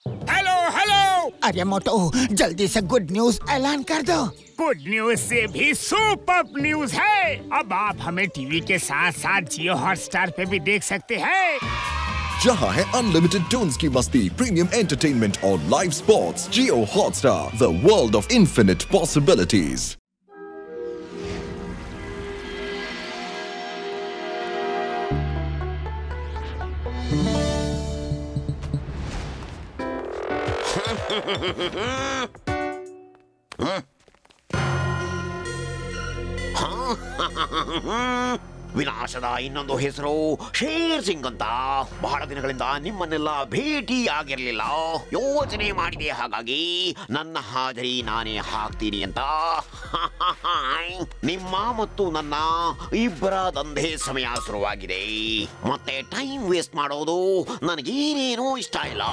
Hello hello. अरे मोटू जल्दी से गुड न्यूज ऐलान कर दो। गुड न्यूज से भी सुपर न्यूज है। अब आप हमें टीवी के साथ साथ जियो हॉटस्टार पे भी देख सकते हैं। जहां है अनलिमिटेड टून्स की मस्ती, प्रीमियम एंटरटेनमेंट और live sports. Jio Hotstar, the world of infinite possibilities. ವಿನಾಶದ ಇನ್ನೊಂದು ಹೆಸರು ಶೇರ್ ಸಿಂಗ್ ಅಂತ. ಬಹಳ ದಿನಗಳಿಂದ ನಿಮ್ಮನ್ನೆಲ್ಲ ಭೇಟಿ ಆಗಿರ್ಲಿಲ್ಲ. ಯೋಚನೆ ಮಾಡಿದೆ, ಹಾಗಾಗಿ ನನ್ನ ಹಾಜರಿ ನಾನೇ ಹಾಕ್ತೀನಿ ಅಂತ. ನಿಮ್ಮ ಮತ್ತು ನನ್ನ ಇಬ್ಬರ ದಂಧೆ ಸಮಯ ಶುರುವಾಗಿದೆ. ಮತ್ತೆ ಟೈಮ್ ವೇಸ್ಟ್ ಮಾಡೋದು ನನಗೇನೇನೂ ಇಷ್ಟ ಇಲ್ಲ.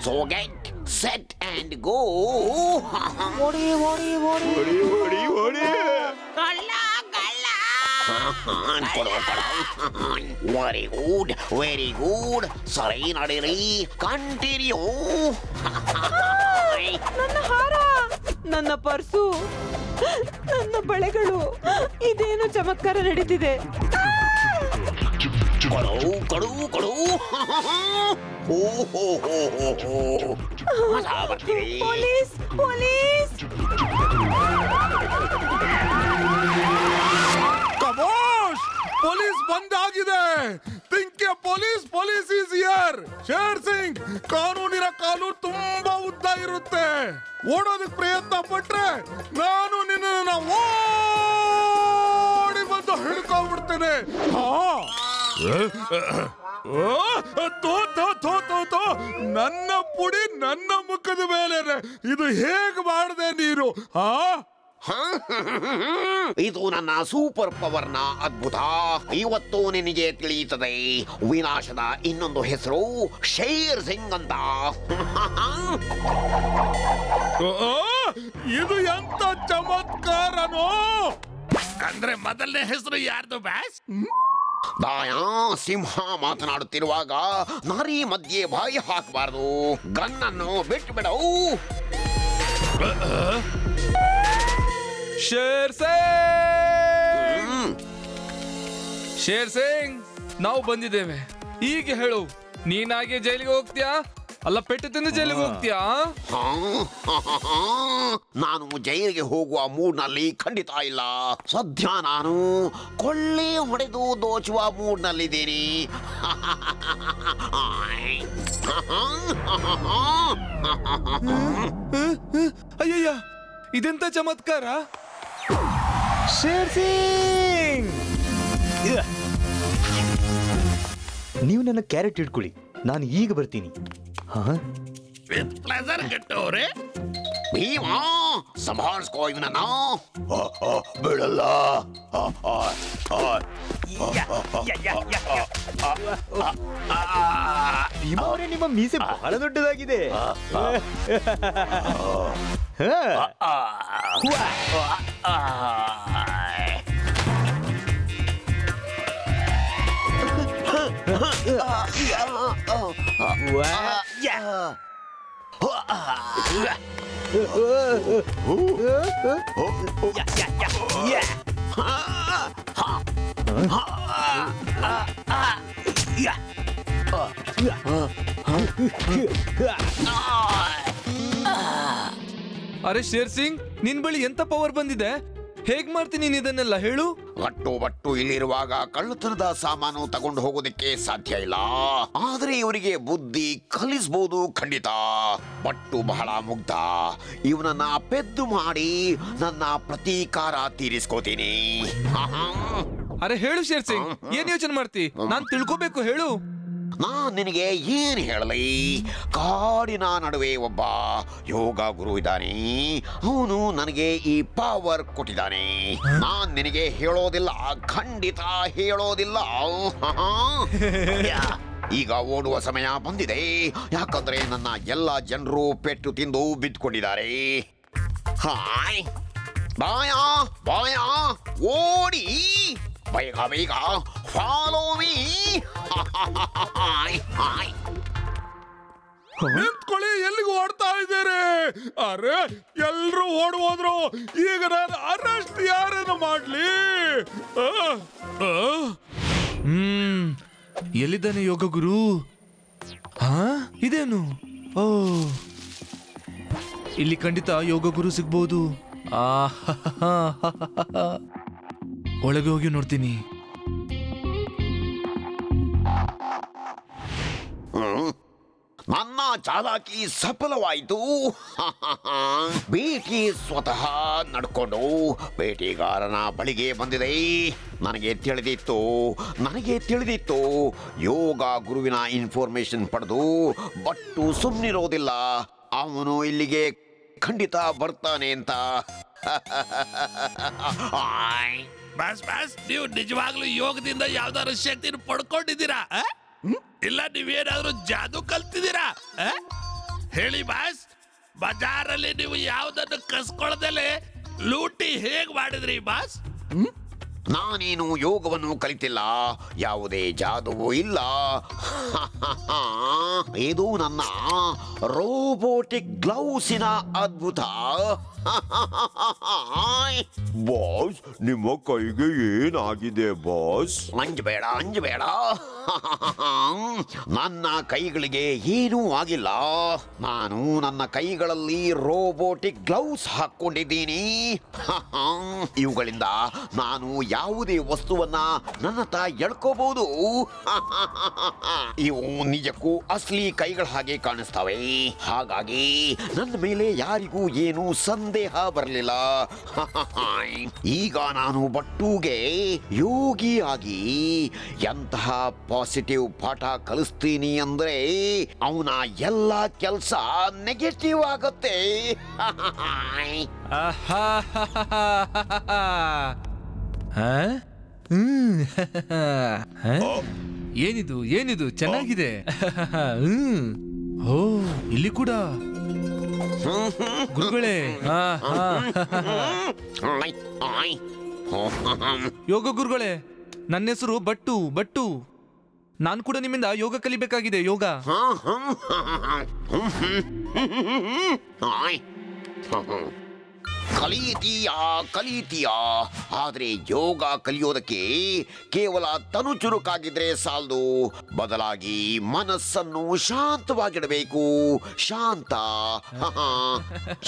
So get set and go. Very good, very good. ಸರಿ, ನಡೀರಿ, ಕಂಟಿನ್ಯೂ. ನನ್ನ ಹಾರ, ನನ್ನ ಪರ್ಸು, ನನ್ನ ಬಳೆಗಳು, ಇದೇನು ಚಮತ್ಕಾರ ನಡೀತಿದೆ. ಕೊಡು ಕೊಡು ಕೊಡು. ಮಜಾ ಬರ್ತೀವಿ. Police police. ಕಮೋಶ್, ಪೊಲೀಸ್ ಬಂದಾಗಿದೆ. Pinky police, police is here. Sher Singh, ಕಾನೂನಿನ ಕಾಲು ತುಂಬಾ ಉದ್ದ ಇರುತ್ತೆ. ಓಡೋದಕ್ಕೆ ಪ್ರಯತ್ನ ಪಟ್ರೆ ನಾನು ನಿನ್ನ ಓಡಿ ಬಂದು ಹಿಡ್ಕೊಂಡ್ಬಿಡ್ತೇನೆ. ನನ್ನ ಪುಡಿ ನನ್ನ ಮುಖದ ಮೇಲೆ. ಇದು ಹೇಗೆ ಮಾಡಿದೆ ನೀನು? ಇದು ನನ್ನ ಸೂಪರ್ ಪವರ್ನ ಅದ್ಭುತ. ಇವತ್ತು ನಿನಗೆ ತಿಳಿಯುತ್ತದೆ. ವಿನಾಶದ ಇನ್ನೊಂದು ಹೆಸರು ಶೇರ್ ಸಿಂಗ್ ಅಂತ. ಇದು ಎಂತ ಚಮತ್ಕಾರನೋ. ಅಂದ್ರೆ ಮೊದಲನೇ ಹೆಸರು ಯಾರ್ದು ಬ್ಯಾಸ್? ದಾಯಾ, ಸಿಂಹ ಮಾತನಾಡುತ್ತಿರುವಾಗ ನರಿ ಮಧ್ಯೆ ಬಾಯಿ ಹಾಕಬಾರದು. ಗನ್ನನ್ನು ಬಿಟ್ಟು ಬಿಡವು. ಶೇರ್ ಸಿಂಗ್, ಶೇರ್ ಸಿಂಗ್, ನಾವು ಬಂದಿದ್ದೇವೆ. ಈಗ ಹೇಳು, ನೀನಾಗೆ ಜೈಲಿಗೆ ಹೋಗ್ತೀಯಾ ಅಲ್ಲ ಪೆಟ್ಟು ತಿಂದು ಜೈಲಿಗೆ ಹೋಗ್ತೀಯಾ? ನಾನು ಜೈಲಿಗೆ ಹೋಗುವ ಮೂಡ್ನಲ್ಲಿ ಖಂಡಿತ ಇಲ್ಲ. ಸದ್ಯ ನಾನು ಕೊಳ್ಳೆ ಹೊಡೆದು ದೋಚುವ ಮೂಡ್ನಲ್ಲಿದ್ದೀನಿ. ಅಯ್ಯಯ್ಯ, ಇದೆಂತ ಚಮತ್ಕಾರ. ಶೇರ್ ಸಿಂಗ್, ನೀವು ನನ್ನ ಕ್ಯಾರೆಟ್ ಇಟ್ಕೊಳ್ಳಿ, ನಾನು ಈಗ ಬರ್ತೀನಿ. ವಿತ್ ಪ್ಲೆಸರ್ ಗೆಟ್ಟವ್ರೆ. ಭೀಮಾ, ಸಂಭಾಳಿಸ್ಕೋ ಇವನನ್ನ. ಬಿಡಲ್ಲ. ಭೀಮಾವರೇ, ನಿಮ್ಮ ಮೀಸೆ ಬಹಳ ದೊಡ್ಡದಾಗಿದೆ. ಅರೆ ಶೇರ್ ಸಿಂಗ್, ನಿನ್ ಬಳಿ ಎಂತ ಪವರ್ ಬಂದಿದೆ? ಹೇಗ್ ಮಾಡ್ತೀನಿ ನೀನ್ ಇದನ್ನೆಲ್ಲ ಹೇಳು. ಗಟ್ಟು ಬಟ್ಟು ಇಲ್ಲಿರುವಾಗ ಕಳ್ಳತನದ ಸಾಮಾನು ತಗೊಂಡು ಹೋಗೋದಕ್ಕೆ ಸಾಧ್ಯ ಇಲ್ಲ. ಆದ್ರೆ ಇವರಿಗೆ ಬುದ್ಧಿ ಕಲಿಸಬಹುದು ಖಂಡಿತ. ಬಟ್ಟು ಬಹಳ ಮುಗ್ಧ. ಇವನನ್ನ ಪೆದ್ದು ಮಾಡಿ ನನ್ನ ಪ್ರತೀಕಾರ ತೀರಿಸ್ಕೋತೀನಿ. ಅರೆ ಹೇಳು ಶೇರ್ ಸಿಂಗ್, ಏನ್ ಯೋಚನೆ ಮಾಡ್ತಿ? ನಾನ್ ತಿಳ್ಕೋಬೇಕು, ಹೇಳು. ನಾನ್ ನಿನಗೆ ಏನ್ ಹೇಳಲಿ? ಕಾಡಿನ ನಡುವೆ ಒಬ್ಬ ಯೋಗ ಗುರು ಇದ್ದಾನೆ. ಅವನು ನನಗೆ ಈ ಪವರ್ ಕೊಟ್ಟಿದ್ದಾನೆ. ನಾನ್ ನಿನಗೆ ಹೇಳೋದಿಲ್ಲ, ಖಂಡಿತ ಹೇಳೋದಿಲ್ಲ. ಈಗ ಓಡುವ ಸಮಯ ಬಂದಿದೆ. ಯಾಕಂದ್ರೆ ನನ್ನ ಎಲ್ಲ ಜನರು ಪೆಟ್ಟು ತಿಂದು ಬಿದ್ದುಕೊಂಡಿದ್ದಾರೆ. ಹಾಯ್ ಬಾಯಾ ಬಾಯಾ, ಓಡಿ ಬೇಗ ಬೇಗ, ಫಾಲೋ ಮೀ. ನಿಂತ್ಕೊಳ್ಳಿ, ಎಲ್ಲಿ ಅರೆ ಎಲ್ರು ಓಡ್ ಹೋದ್ರು. ಈಗ ನಾನು ಅರೆಸ್ಟ್ ಯಾರನ್ನು ಮಾಡ್ಲಿ? ಎಲ್ಲಿದ್ದಾನೆ ಯೋಗ ಗುರು? ಹಾ, ಇದೇನು? ಓ, ಇಲ್ಲಿ ಖಂಡಿತ ಯೋಗ ಗುರು ಸಿಗ್ಬಹುದು. ಒಳಗೆ ಹೋಗಿ ನೋಡ್ತೀನಿ. ನನ್ನ ಚಾಲಾಕಿ ಸಫಲವಾಯಿತು. ಭೇಟಿ ಸ್ವತಃ ನಡ್ಕೊಂಡು ಬೇಟೆಗಾರನ ಬಳಿಗೆ ಬಂದಿದೆ. ನನಗೆ ತಿಳಿದಿತ್ತು ಯೋಗ ಗುರುವಿನ ಇನ್ಫಾರ್ಮೇಶನ್ ಪಡೆದು ಬಟ್ಟು ಸುಮ್ಮನಿರೋದಿಲ್ಲ. ಅವನು ಇಲ್ಲಿಗೆ ಖಂಡಿತ ಬರ್ತಾನೆ ಅಂತ. ಬಾಸ್ ಬಾಸ್, ನೀವು ನಿಜವಾಗ್ಲೂ ಯೋಗದಿಂದ ಯಾವ್ದಾದ್ರು ಶಕ್ತಿನ ಪಡ್ಕೊಂಡಿದ್ದೀರಾ? ಇಲ್ಲ ನೀವೇನಾದ್ರೂ ಜಾದೂ ಕಲ್ತಿದ್ದೀರಾ? ಹೇಳಿ ಬಾಸ್, ಬಜಾರಲ್ಲಿ ನೀವು ಯಾವ್ದನ್ನು ಕಸ್ಕೊಳ್ಳದಲ್ಲೇ ಲೂಟಿ ಹೇಗ್ ಮಾಡಿದ್ರಿ ಬಾಸ್? ನಾನೇನು ಯೋಗವನ್ನು ಕಲಿತಿಲ್ಲ, ಯಾವುದೇ ಜಾದುವೂ ಇಲ್ಲ. ಇದು ನನ್ನ ರೋಬೋಟಿಕ್ ಗ್ಲೌಸಿನ ಅದ್ಭುತ. ಬಾಸ್, ನಿಮ್ಮ ಕೈಗೆ ಏನಾಗಿದೆ ಬಾಸ್? ಅಂಜಬೇಡ. ನನ್ನ ಕೈಗಳಿಗೆ ಏನೂ ಆಗಿಲ್ಲ. ನಾನು ನನ್ನ ಕೈಗಳಲ್ಲಿ ರೋಬೋಟಿಕ್ ಗ್ಲೌಸ್ ಹಾಕೊಂಡಿದ್ದೀನಿ. ಇವುಗಳಿಂದ ನಾನು ಯಾವುದೇ ವಸ್ತುವನ್ನ ನನ್ನತ್ತ ಎಳ್ಕೋಬಹುದು. ಇವು ನಿಜಕ್ಕೂ ಅಸಲಿ ಕೈಗಳ ಹಾಗೆ ಕಾಣಿಸ್ತವೆ. ಹಾಗಾಗಿ ನನ್ನ ಮೇಲೆ ಯಾರಿಗೂ ಏನು ಸಂದೇಹ ಬರಲಿಲ್ಲ. ಈಗ ನಾನು ಬಟ್ಟುಗೆ ಯೋಗಿಯಾಗಿ ಎಂತಹ ಪಾಸಿಟಿವ್ ಪಾಠ ಕಲಿಸ್ತೀನಿ ಅಂದ್ರೆ ಅವನ ಎಲ್ಲ ಕೆಲಸ ನೆಗೆಟಿವ್ ಆಗುತ್ತೆ. ಏನಿದು ಚೆನ್ನಾಗಿದೆ. ಓ, ಇಲ್ಲಿ ಕೂಡ ಗುರುಗಳೇ. ಯೋಗ ಗುರುಗಳೇ, ನನ್ನ ಹೆಸರು ಬಟ್ಟು. ನಾನು ಕೂಡ ನಿಮ್ಮಿಂದ ಯೋಗ ಕಲಿಬೇಕಾಗಿದೆ. ಯೋಗ ಕಲಿತೀಯಾ ಆದ್ರೆ ಯೋಗ ಕಲಿಯೋದಕ್ಕೆ ಕೇವಲ ತನು ಚುರುಕಾಗಿದ್ರೆ ಸಾಲದು. ಬದಲಾಗಿ ಮನಸ್ಸನ್ನು ಶಾಂತವಾಗಿಡಬೇಕು.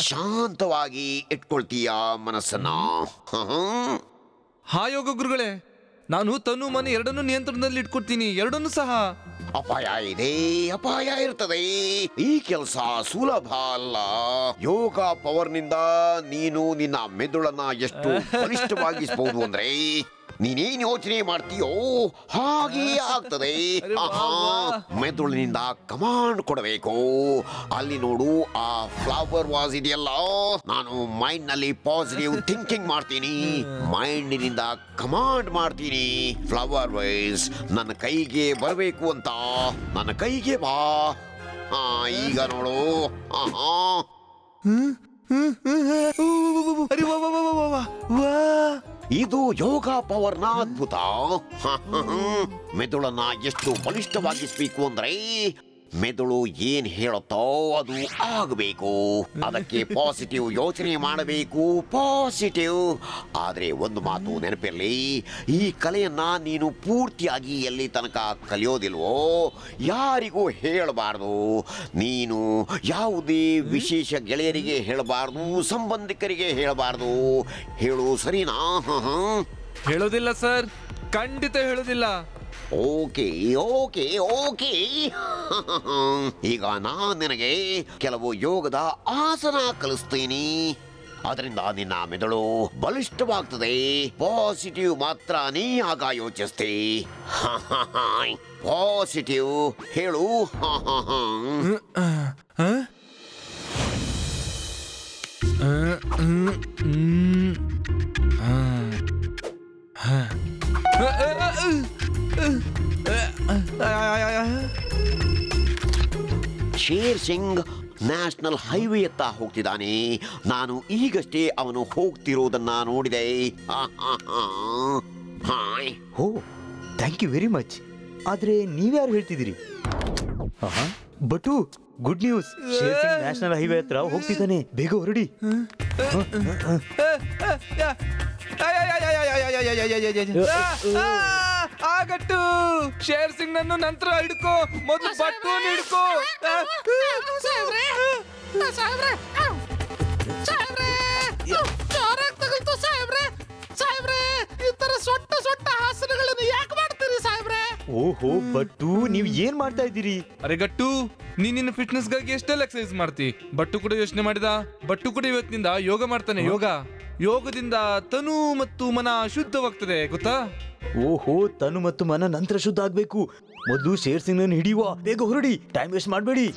ಶಾಂತವಾಗಿ ಇಟ್ಕೊಳ್ತೀಯ ಮನಸ್ಸನ್ನ. ಹಾ ಯೋಗ ಗುರುಗಳೇ, ನಾನು ತನು ಮನೆ ಎರಡನ್ನೂ ನಿಯಂತ್ರಣದಲ್ಲಿ ಇಟ್ಕೊಡ್ತೀನಿ. ಎರಡನ್ನೂ ಸಹ. ಅಪಾಯ ಇರ್ತದೆ. ಈ ಕೆಲಸ ಸುಲಭ ಅಲ್ಲ. ಯೋಗ ಪವರ್ನಿಂದ ನೀನು ನಿನ್ನ ಮೆದುಳನ್ನ ಎಷ್ಟು ಬಲಿಷ್ಠವಾಗಿಸಬಹುದು ಅಂದ್ರೆ ನೀನೇನ್ ಯೋಚನೆ ಮಾಡ್ತೀಯೋ ಹಾಗೆ ಆಗ್ತದೆ. ಮೆದುಳಿನಿಂದ ಕಮಾಂಡ್ ಕೊಡಬೇಕು. ಅಲ್ಲಿ ನೋಡು, ಆ ಫ್ಲವರ್ ವಾಸ್ ಇದೆಯಲ್ಲ, ನಾನು ಮೈಂಡ್ ನಲ್ಲಿ ಪಾಸಿಟಿವ್ ಥಿಂಕಿಂಗ್ ಮಾಡ್ತೀನಿ. ಮೈಂಡಿನಿಂದ ಕಮಾಂಡ್ ಮಾಡ್ತೀನಿ. ಫ್ಲವರ್ ವೈಸ್ ನನ್ನ ಕೈಗೆ ಬರಬೇಕು ಅಂತ. ನನ್ನ ಕೈಗೆ ಬಾ. ಈಗ ನೋಡು. ಇದು ಯೋಗ ಪವರ್ನ ಅದ್ಭುತ. ಮೆದುಳನ್ನ ಎಷ್ಟು ಬಲಿಷ್ಠವಾಗಿಸ್ಬೇಕು ಅಂದ್ರೆ ಮೆದುಳು ಏನ್ ಹೇಳುತ್ತೋ ಅದು ಆಗಬೇಕು. ಅದಕ್ಕೆ ಪಾಸಿಟಿವ್ ಯೋಚನೆ ಮಾಡಬೇಕು. ಪಾಸಿಟಿವ್. ಆದ್ರೆ ಒಂದು ಮಾತು ನೆನಪಿರಲಿ, ಈ ಕಲೆಯನ್ನ ನೀನು ಪೂರ್ತಿಯಾಗಿ ಎಲ್ಲಿ ತನಕ ಕಲಿಯೋದಿಲ್ವೋ ಯಾರಿಗೂ ಹೇಳಬಾರ್ದು. ನೀನು ಯಾವುದೇ ವಿಶೇಷ ಗೆಳೆಯರಿಗೆ ಹೇಳಬಾರ್ದು, ಸಂಬಂಧಿಕರಿಗೆ ಹೇಳಬಾರ್ದು. ಹೇಳು, ಸರಿನಾ? ಹೇಳೋದಿಲ್ಲ ಸರ್, ಖಂಡಿತ ಹೇಳೋದಿಲ್ಲ. ಓಕೆ. ಈಗ ನಾನು ನಿನಗೆ ಕೆಲವು ಯೋಗದ ಆಸನ ಕಲಿಸ್ತೀನಿ. ಅದರಿಂದ ನಿನ್ನ ಮೆದುಳು ಬಲಿಷ್ಠವಾಗ್ತದೆ. ಪಾಸಿಟಿವ್ ಮಾತ್ರನೇ ಆಗ ಯೋಚಿಸ್ತೆ. ಪಾಸಿಟಿವ್ ಹೇಳು. ಶೇರ್ ಸಿಂಗ್ ನ್ಯಾಷನಲ್ ಹೈವೇ ಎತ್ತ ಹೋಗ್ತಿದ್ದಾನೆ. ನಾನು ಈಗಷ್ಟೇ ಅವನು ಹೋಗ್ತಿರೋದನ್ನ ನೋಡಿದೆ. Oh, thank you very much. ಆದ್ರೆ ನೀವ್ಯಾರು ಹೇಳ್ತಿದ್ದೀರಿ? But, good news. Sher Singh national highway ಹತ್ರ ಹೋಗ್ತಿದ್ದಾನೆ, ಬೇಗ ಹೊರಡಿ. ಆಗಟ್ಟು ಶೇರ್ ಸಿಂಗ್ ನನ್ನು ನಂತರ ಹಿಡ್ಕೋ, ಮೊದಲು ಬಟ್ಟು ಹಿಡ್ಕೋ. ಓಹೋ ಬಟ್ಟು, ನೀವ್ ಏನ್ ಮಾಡ್ತಾ ಇದ್ದೀರಿ? ಅರೆ ಗಟ್ಟು, ನಿನ್ನ ಫಿಟ್ನೆಸ್ ಗಾಗಿ ಎಷ್ಟೆಲ್ಲ ಎಕ್ಸರ್ಸೈಸ್ ಮಾಡ್ತಿ. ಬಟ್ಟು ಕೂಡ ಯೋಚನೆ ಮಾಡಿದ. ಬಟ್ಟು ಕೂಡ ಇವತ್ತಿನಿಂದ ಯೋಗ ಮಾಡ್ತಾನೆ. ಯೋಗದಿಂದ ತನು ಮತ್ತು ಮನ ಶುದ್ಧವಾಗ್ತದೆ, ಗೊತ್ತಾ? ಓಹೋ, ತನು ಮತ್ತು ಮನ ನಂತರ ಶುದ್ಧ ಆಗ್ಬೇಕು. ಮೊದಲು ಶೇರ್ ಸಿಂಗ್ ನನ್ನು ಹಿಡಿಯುವ, ಬೇಗ ಹೊರಡಿ, ಟೈಮ್ ವೇಸ್ಟ್ ಮಾಡಬೇಡಿ.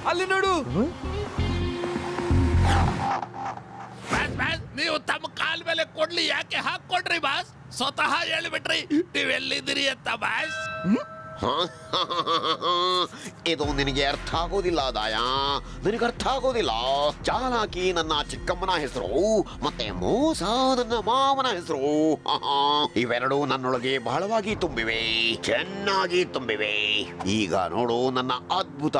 ಅಲ್ಲಿ ನೋಡು. ನೀವು ತಮ್ಮ ಕಾಲ ಮೇಲೆ ಕೊಡ್ಲಿ ಯಾಕೆ ಹಾಕೊಡ್ರಿ ಬಾಸ್? ಸ್ವತಃ ಹೇಳಿಬಿಟ್ರಿ ನೀವೆಲ್ಲಿದ್ದೀರಿ ಅಂತ ಬಾಸ್. ಇದು ನಿನಗೆ ಅರ್ಥ ಆಗೋದಿಲ್ಲ ದಾಯಾ, ನಿನಗೆ ಅರ್ಥ ಆಗೋದಿಲ್ಲ. ಚಾಲಾಕಿ ನನ್ನ ಚಿಕ್ಕಮ್ಮನ ಹೆಸರು, ಮತ್ತೆ ಮೋಸ ನನ್ನ ಮಾವನ ಹೆಸರು. ಇವೆರಡೂ ನನ್ನೊಳಗೆ ಬಹಳವಾಗಿ ತುಂಬಿವೆ, ಚೆನ್ನಾಗಿ ತುಂಬಿವೆ. ಈಗ ನೋಡು ನನ್ನ ಅದ್ಭುತ.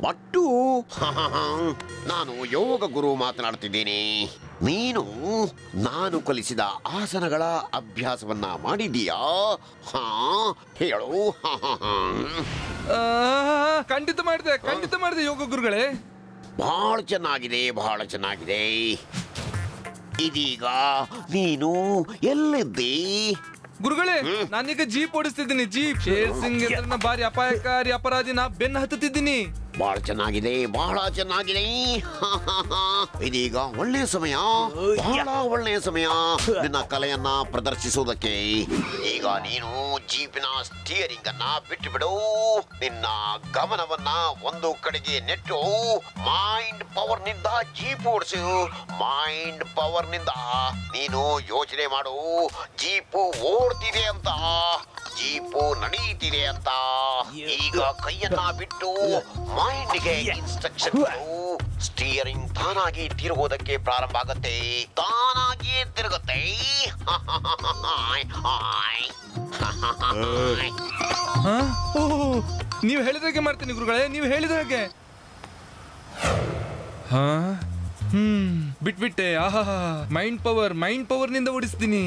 ಬಟ್ಟು, ನಾನು ಯೋಗ ಗುರು ಮಾತನಾಡ್ತಿದ್ದೀನಿ. ನೀನು ನಾನು ಕಲಿಸಿದ ಆಸನಗಳ ಅಭ್ಯಾಸವನ್ನ ಮಾಡಿದೀಯಾ? ಹೇಳು. ಖಂಡಿತ ಮಾಡಿದೆ ಯೋಗ ಗುರುಗಳೇ. ಬಹಳ ಚೆನ್ನಾಗಿದೆ. ಇದೀಗ ನೀನು ಎಲ್ಲಿದ್ದಿ? ಗುರುಗಳೇ, ನಾನೀಗ ಜೀಪ್ ಓಡಿಸ್ತಿದ್ದೀನಿ. ಜೀಪ್. ಶೇರ್ ಸಿಂಗ್ ಬಾರಿ ಅಪಾಯಕಾರಿ ಅಪರಾಧಿನ ಬೆನ್ನ ಹತ್ತುತ್ತಿದ್ದೀನಿ. ಬಹಳ ಚೆನ್ನಾಗಿದೆ. ಇದೀಗ ಒಳ್ಳೆಯ ಸಮಯ, ಬಹಳ ಒಳ್ಳೆಯ ಸಮಯ ನಿನ್ನ ಕಲೆಯನ್ನ ಪ್ರದರ್ಶಿಸುವುದಕ್ಕೆ. ಈಗ ನೀನು ಜೀಪಿನ ಸ್ಟಿಯರಿಂಗ್ ಅನ್ನ ಬಿಟ್ಟು ಬಿಡು. ನಿನ್ನ ಗಮನವನ್ನ ಒಂದು ಕಡೆಗೆ ನೆಟ್ಟು ಮೈಂಡ್ ಪವರ್ ನಿಂದ ಜೀಪ್ ಓಡಿಸು. ಮೈಂಡ್ ಪವರ್ ನಿಂದ ನೀನು ಯೋಚನೆ ಮಾಡು, ಜೀಪು ಓಡ್ತಿದೆ ಅಂತ, ಜೀಪು ನಡೀತಿದೆ ಅಂತ. ಈಗ ಕೈಯನ್ನ ಬಿಟ್ಟು ಮೈಂಡ್ಗೆ ಇನ್ಸ್ಟ್ರಕ್ಷನ್. ಸ್ಟಿಯರಿಂಗ್ ತಾನಾಗಿ ತಿರುಗೋದಕ್ಕೆ ಪ್ರಾರಂಭ ಆಗತ್ತೆ, ತಾನಾಗಿ ತಿರುಗುತ್ತೆ. ನೀವು ಹೇಳಿದಾಗೆ ಮಾಡ್ತೀನಿ ಗುರುಗಳೇ, ನೀವು ಹೇಳಿದಾಗೆ. ಬಿಟ್ಬಿಟ್ಟೆ. ಆಹಾ, ಮೈಂಡ್ ಪವರ್ ನಿಂದ ಓಡಿಸ್ತೀನಿ.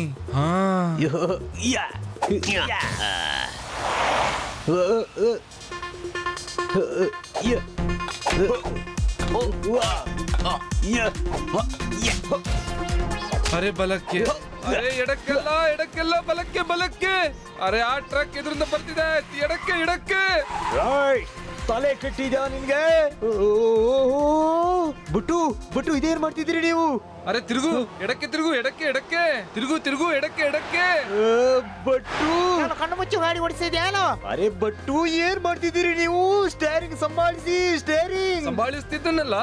ಅರೆ ಬಲಕ್ಕೆ, ಅರೆ ಎಡಕ್ಕೆಲ್ಲ ಬಲಕ್ಕೆ. ಅರೆ ಆ ಟ್ರಕ್ ಎದುರಿಂದ ಬರ್ತಿದೆ, ಎಡಕ್ಕೆ. ತಲೆ ಕೆಟ್ಟಿದ್ಯಾ ನಿನ್ಗೆ? ಬುಟ್ಟು ಇದೇನ್ ಮಾಡ್ತಿದ್ದೀರಿ ನೀವು? ಅರೆ ತಿರುಗು, ಎಡಕ್ಕೆ ತಿರುಗು, ಎಡಕ್ಕೆ ತಿರುಗು, ಎಡಕ್ಕೆ. ಬಟ್ಟು, ಕಣ್ಣು ಮುಚ್ಚಿ ಗಾಡಿ ಓಡಿಸಿದ್ಯಾನೋ? ಅರೆ ಬಟ್ಟು, ಏನ್ ಮಾಡ್ತಿದ್ದೀರಿ ನೀವು? ಸ್ಟೇರಿಂಗ್ ಸಂಭಾಳಿಸ್ತಿದ್ದನಲ್ಲ.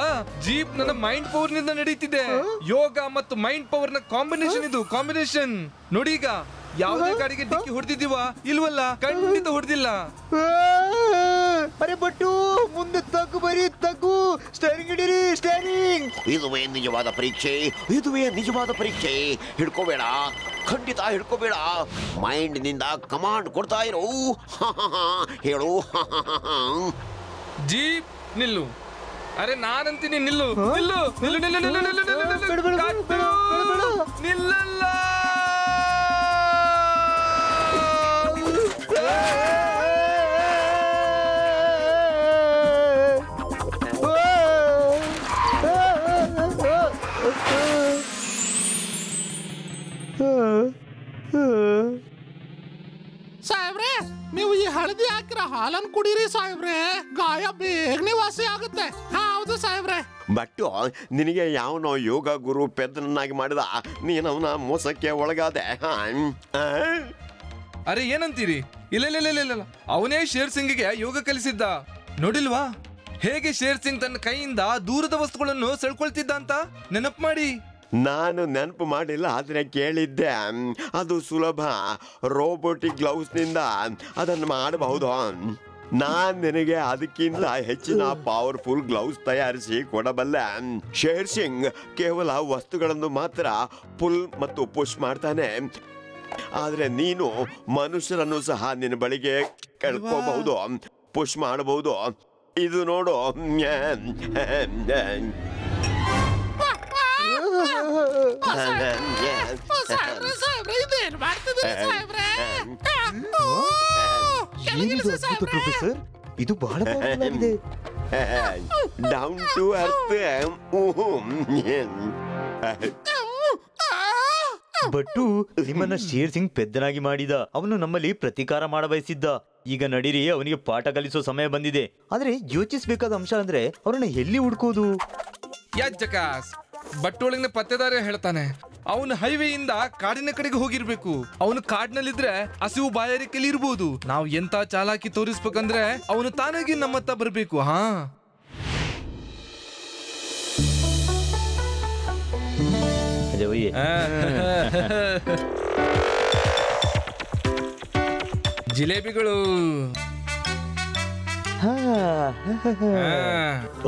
ಜೀಪ್ ನನ್ನ ಮೈಂಡ್ ಪವರ್ ನಿಂದ ನಡೀತಿದೆ. ಯೋಗ ಮತ್ತು ಮೈಂಡ್ ಪವರ್ ನ ಕಾಂಬಿನೇಷನ್ ನೋಡಿ. ಈಗ ಯಾವುದೇ ಗಾಡಿಗೆ ಡಿಕ್ಕಿ ಹೊಡೆದಿದ್ದೀವಾ? ಇಲ್ವಲ್ಲ, ಖಂಡಿತ ಹೊಡೆದಿಲ್ಲ. ಅರೆ ಬಟ್ಟು, ಮುಂದೆ ತಗ್ಗು, ಸ್ಟೇರಿಂಗ್ ಹಿಡೀರಿ, ಸ್ಟೇರಿಂಗ್. ಇದುವೇ ನಿಜವಾದ ಪರೀಕ್ಷೆ. ಹಿಡ್ಕೋಬೇಡ, ಖಂಡಿತ ಹಿಡ್ಕೋಬೇಡ. ಮೈಂಡ್ ನಿಂದ ಕಮಾಂಡ್ ಕೊಡ್ತಾ ಇರು. ಹೇಳು. ಜೀಪ್ ನಿಲ್ಲು. ಅರೆ ನಾನಂತೀನಿ ನಿಲ್ಲು. ನಿಲ್ಲಲ್ಲ. ಸಾಹೇಬ್ರೆ, ನೀವು ಈ ಹಳದಿ ಹಾಕಿರೋ ಹಾಲನ್ನು ಕುಡೀರಿ ಸಾಹೇಬ್ರೆ, ಗಾಯ ಬೇಗನೆ ವಾಸಿ ಆಗುತ್ತೆ. ಹೌದು ಸಾಹೇಬ್ರೆ. ಬಟ್ಟು ನಿನಗೆ ಯಾವನೋ ಯೋಗ ಗುರು ಪೆದ್ದನನ್ನಾಗಿ ಮಾಡಿದ ನೀನು ಅವನ ಮೋಸಕ್ಕೆ ಒಳಗಾದೆ. ಅರೆ ಏನಂತೀರಿ? ಇಲ್ಲ ಇಲ್ಲ ಇಲ್ಲ ಇಲ್ಲ, ಅವನೇ ಶೇರ್ ಸಿಂಗ್ಗೆ ಯೋಗ ಕಲಿಸಿದ್ದ. ನೋಡಿಲ್ವಾ ಹೇಗೆ ಶೇರ್ ಸಿಂಗ್ ತನ್ನ ಕೈಯಿಂದ ದೂರದ ವಸ್ತುಗಳನ್ನು ಸೆಳ್ಕೊಳ್ತಿದ್ದ ಅಂತ? ನೆನಪು ಮಾಡಿ. ನಾನು ನೆನಪು ಮಾಡಿಲ್ಲ, ಆದ್ರೆ ಕೇಳಿದ್ದೆ. ಅದು ಸುಲಭ, ರೋಬೋಟಿಕ್ ಗ್ಲೌಸ್ನಿಂದ ಅದನ್ನು ಮಾಡಬಹುದು. ನಾನ್ ನಿನಗೆ ಅದಕ್ಕಿಂತ ಹೆಚ್ಚಿನ ಪವರ್ಫುಲ್ ಗ್ಲೌಸ್ ತಯಾರಿಸಿ ಕೊಡಬಲ್ಲೆ. ಶೇರ್ ಸಿಂಗ್ ಕೇವಲ ವಸ್ತುಗಳನ್ನು ಮಾತ್ರ ಪುಲ್ ಮತ್ತು ಪುಷ್ ಮಾಡ್ತಾನೆ, ಆದ್ರೆ ನೀನು ಮನುಷ್ಯರನ್ನು ಸಹ ನಿನ್ನ ಬಳಿಗೆ ಕಳ್ಕೋಬಹುದು, ಪುಷ್ ಮಾಡಬಹುದು. ಇದು ನೋಡು. ಪ್ರೊಫೆಸರ್, ಇದು ಬಹಳ ಇದೆ. Down to earth. ಬಟ್ಟು ನಿಮ್ಮನ್ನ ಶೇರ್ ಸಿಂಗ್ ಪೆದ್ದನಾಗಿ ಮಾಡಿದ. ಅವನು ನಮ್ಮಲ್ಲಿ ಪ್ರತೀಕಾರ ಮಾಡಬಯಸಿದ್ದ. ಈಗ ನಡೀರಿ, ಅವನಿಗೆ ಪಾಠ ಕಲಿಸೋ ಸಮಯ ಬಂದಿದೆ. ಆದ್ರೆ ಯೋಚಿಸಬೇಕಾದ ಅಂಶ ಅಂದ್ರೆ ಅವರನ್ನ ಎಲ್ಲಿ ಹುಡ್ಕೋದು? ಯಾಜಕಾಸ್ ಬಟ್ಟೊಳಗಿನ ಪತ್ತೆದಾರ ಹೇಳ್ತಾನೆ, ಅವನು ಹೈವೇಯಿಂದ ಕಾಡಿನ ಕಡೆಗೆ ಹೋಗಿರ್ಬೇಕು. ಅವನು ಕಾಡಿನಲ್ಲಿದ್ರೆ ಹಸಿವು ಬಾಯಾರಿಕೆಯಲ್ಲಿ ಇರ್ಬೋದು. ನಾವು ಎಂತ ಚಾಲಾಕಿ ತೋರಿಸ್ಬೇಕಂದ್ರೆ ಅವನು ತಾನಾಗಿ ನಮ್ಮತ್ತ ಬರ್ಬೇಕು. ಹಾ, ಜಿಲೇಬಿಗಳು.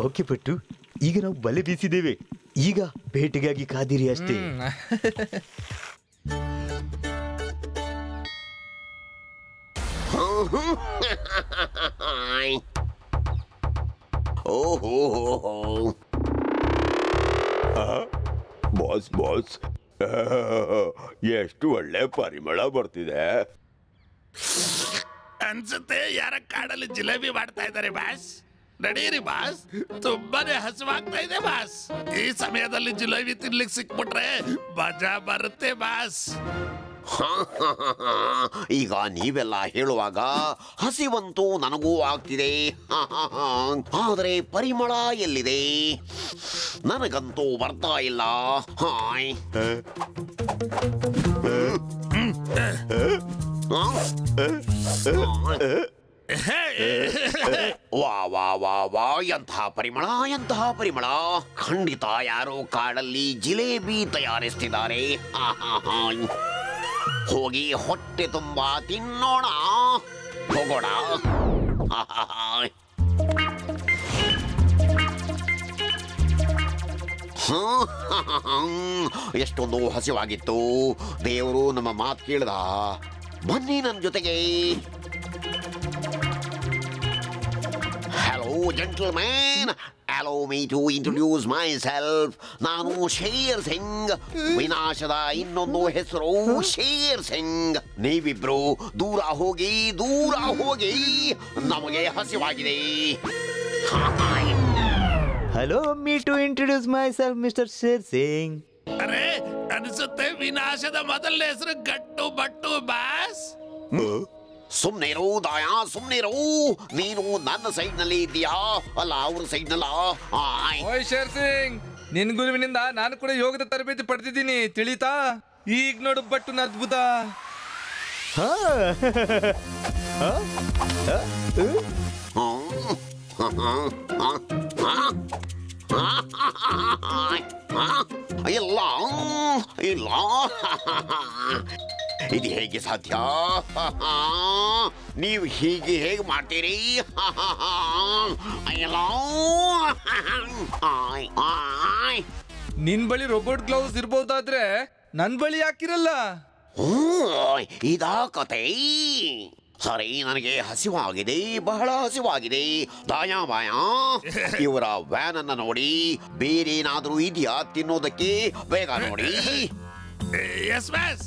ಓಕೆ ಪಟ್ಟು, ಈಗ ನಾವು ಬಲೆ ಬೀಸಿದ್ದೇವೆ. ಈಗ ಬೇಟೆಗಾಗಿ ಕಾದಿರಿ ಅಷ್ಟೇ. ಬಾಸ್ ಬಾಸ್, ಎಷ್ಟು ಒಳ್ಳೆ ಪರಿಮಳ ಬರ್ತಿದೆ ಅನ್ಸುತ್ತೆ. ಯಾರ ಕಾಡಲ್ಲಿ ಜಿಲೇಬಿ ಮಾಡ್ತಾ ಇದ್ದಾರೆ ಬಾಸ್. ನಡೀರಿ ಬಾಸ್, ತುಂಬಾನೇ ಹಸುವಾಗ್ತಾ ಇದೆ ಬಾಸ್. ಈ ಸಮಯದಲ್ಲಿ ಜಿಲೇಬಿ ತಿನ್ಲಿಕ್ಕೆ ಸಿಕ್ಬಿಟ್ರೆ ಮಜಾ ಬರುತ್ತೆ ಬಾಸ್. ಈಗ ನೀವೆಲ್ಲ ಹೇಳುವಾಗ ಹಸಿವಂತೂ ನನಗೂ ಆಗ್ತಿದೆ. ಆದರೆ ಪರಿಮಳ ಎಲ್ಲಿದೆ? ನನಗಂತೂ ಬರ್ತಾ ಇಲ್ಲ. ಹಾಯ್, ವಾ ವಾ ವಾ ವಾ, ಎಂತಹ ಪರಿಮಳ, ಎಂತಹ ಪರಿಮಳ. ಖಂಡಿತ ಯಾರೋ ಕಾಡಲ್ಲಿ ಜಿಲೇಬಿ ತಯಾರಿಸ್ತಿದ್ದಾರೆ. ಹೋಗಿ ಹೊಟ್ಟೆ ತುಂಬಾ ತಿನ್ನೋಣ, ಹೋಗೋಣ. ಎಷ್ಟೊಂದು ಹಸಿವಾಗಿತ್ತು. ದೇವರು ನಮ್ಮ ಮಾತು ಕೇಳ್ದ. ಬನ್ನಿ ನನ್ನ ಜೊತೆಗೆ. Hello gentleman, allow me to introduce myself. ನಾನು ಶೇರ್ ಸಿಂಗ್. ವಿನಾಶದ ಇನ್ನೊಂದು ಹೆಸರು ಶೇರ್ ಸಿಂಗ್. ನೀವಿಬ್ರು ದೂರ ಹೋಗಿ, ದೂರ ಹೋಗಿ, ನಮಗೆ ಹಸಿವಾಗಿದೆ. Hello, me to introduce myself, mister Sher Singh. ಅರೆ, ಅನಿಸುತ್ತೆ ವಿನಾಶದ ಮೊದಲನೇ ಹೆಸರು ಗಟ್ಟು ಬಟ್ಟು ಬಾಸ್. ಸುಮ್ನಿರು ದಾಯಾ, ಸುಮ್ನಿರು. ನೀನು ನನ್ನ ಸೈಡ್ ನಲ್ಲಿ ಇದೆಯಾ, ಅಲ್ಲ ಅವ್ರ ಸೈಡ್ ನಲ್ಲ. ಓಯ್ ಶೇರ್ ಸಿಂಗ್, ನಿನ್ ಗುರುವಿನಿಂದ ನಾನು ಕೂಡ ಯೋಗದ ತರಬೇತಿ ಪಡೆದಿದ್ದೀನಿ, ತಿಳಿತಾ? ಈಗ ನೋಡು ಬಟ್ಟುನ ಅದ್ಭುತ. ಇಲ್ಲ ಇಲ್ಲ, ಇದು ಹೇಗೆ ಸಾಧ್ಯ? ನೀವು ಹೀಗೆ ಹೇಗೆ ಮಾಡ್ತೀರಿ? ನಿನ್ ಬಳಿ ರೋಬೋಟ್ ಗ್ಲೌಸ್ ಇರ್ಬಹುದಾದ್ರೆ ನನ್ ಬಳಿ ಯಾಕಿರಲ್ಲ? ಇದಾ ಕತೆ. ಸರಿ, ನನಗೆ ಹಸಿವಾಗಿದೆ, ಬಹಳ ಹಸಿವಾಗಿದೆ. ದಾಯಾ ಬಾಯಾ, ಇವರ ವ್ಯಾನ್ ಅನ್ನ ನೋಡಿ. ಬೇರೆ ಏನಾದ್ರೂ ಇದೆಯಾ ತಿನ್ನೋದಕ್ಕೆ? ಬೇಗ ನೋಡಿ. Yes boss.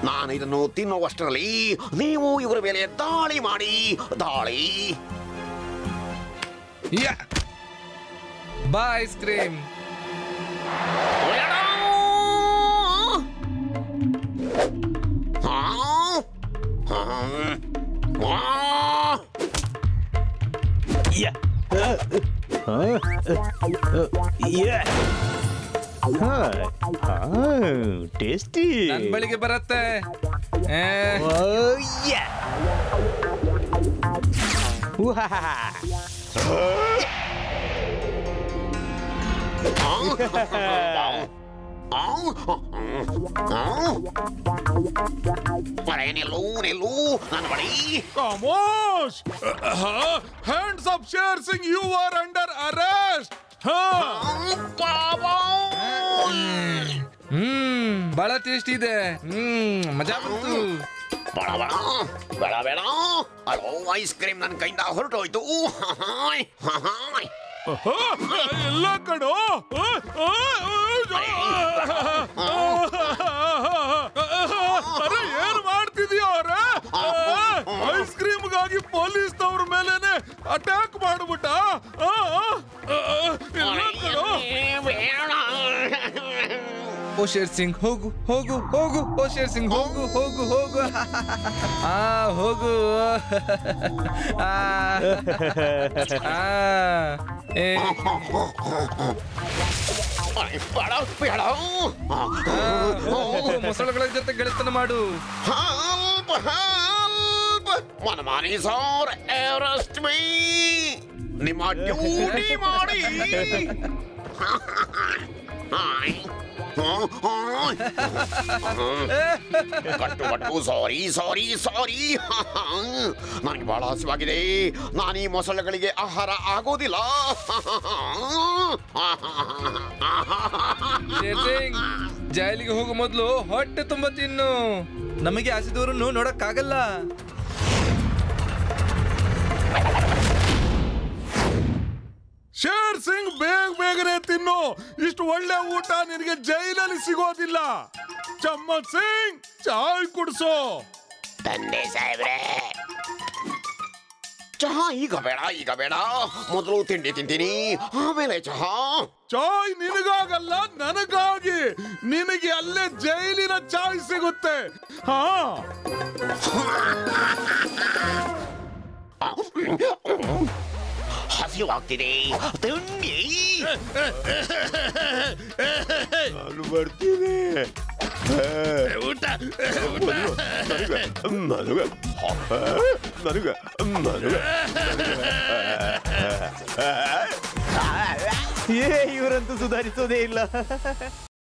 ನಾನು ಇದನ್ನು ತಿನ್ನುವಷ್ಟರಲ್ಲಿ ನೀವು ಇವರ ಮೇಲೆ ದಾಳಿ ಮಾಡಿ. ದಾಳಿ. ಬಾ ಐಸ್ ಕ್ರೀಮ್. ಟೇಸ್ಟಿ. ನನ್ ಬಳಿಗೆ ಬರತ್ತೆ. ನಿಲ್ಲು ನಿಲ್ಲು ನನ್ನ ಬಳಿ. ಖಮೋಶ್! Hands up, Sher Singh, you are under arrest. ಬಹಳ ಟೇಸ್ಟ್ ಇದೆ. ಮಜಾ ಬಂತು. ಬೇಡ ಬೇಡ ಅಲೋ, ಐಸ್ ಕ್ರೀಮ್ ನನ್ನ ಕೈಯಿಂದ ಹೊರಟೋಯ್ತು. ಎಲ್ಲ ಕಡೋ ಅರೆ ಏನ್ ಮಾಡ್ತಿದ್ಯೋ ಅವ್ರೆ? ಐಸ್ ಕ್ರೀಮ್ಗಾಗಿ ಪೊಲೀಸ್ನವ್ರ ಮೇಲೇನೆ ಅಟ್ಯಾಕ್ ಮಾಡ್ಬಿಟ್ಟ. ಎಲ್ಲ ಕಡೋ. ಓ ಶೇರ್ ಸಿಂಗ್ ಹೋಗು ಹೋಗು ಹೋಗು. ಓ ಶೇರ್ ಸಿಂಗ್ ಹೋಗು ಹೋಗು ಹೋಗು. ಹೋಗು. ಮೊಸಳೆಗಳ ಜೊತೆ ಗೆಳೆತನ ಮಾಡು. ಮನಮಾನಿ ಸಾರ್, ಅರೆಸ್ಟ್ ಮೀ. ನಿಮ್ಮ ಡ್ಯೂಟಿ ಮಾಡಿ. ಕಟ್ಟು ಸಾರಿ ಸಾರಿ ಸಾರಿ. ನನಗೆ ಬಹಳ ಹಸಿವಾಗಿದೆ. ನಾನು ಈ ಮೊಸಳೆಗಳಿಗೆ ಆಹಾರ ಆಗೋದಿಲ್ಲ. ಜೈಲಿಗೆ ಹೋಗೋ ಮೊದಲು ಹೊಟ್ಟೆ ತುಂಬ ತಿನ್ನು. ನಮಗೆ ಹಸಿದವರನ್ನು ನೋಡಕ್ಕಾಗಲ್ಲ. ಶೇರ್ ಸಿಂಗ್, ಬೇಗನೆ ತಿನ್ನು. ಇಷ್ಟು ಒಳ್ಳೆ ಊಟ ನಿನಗೆ ಜೈಲಲ್ಲಿ ಸಿಗೋದಿಲ್ಲ. ಚಮ್ಮತ್ ಸಿಂಗ್, ಚಾಯ್ ಕುಡ್ಸೋ. ತಂದೆ ಸಾಹೇಬ್ರೆ, ಚಹಾ ಈಗ ಬೇಡ. ಮೊದಲು ತಿಂಡಿ ತಿಂತೀನಿ, ಆಮೇಲೆ ಚಹಾ. ಚಾಯ್ ನಿನಗಾಗಲ್ಲ, ನನಗಾಗಿ. ನಿನಗೆ ಅಲ್ಲೇ ಜೈಲಿನ ಚಾಯ್ ಸಿಗುತ್ತೆ. ಹಸಿವಾಗ್ತಿದೆ, ತಿಂಡಿ. ನಾನು ಬರ್ತೀನಿ. ಊಟ ಇವರಂತೂ ಸುಧಾರಿಸೋದೇ ಇಲ್ಲ.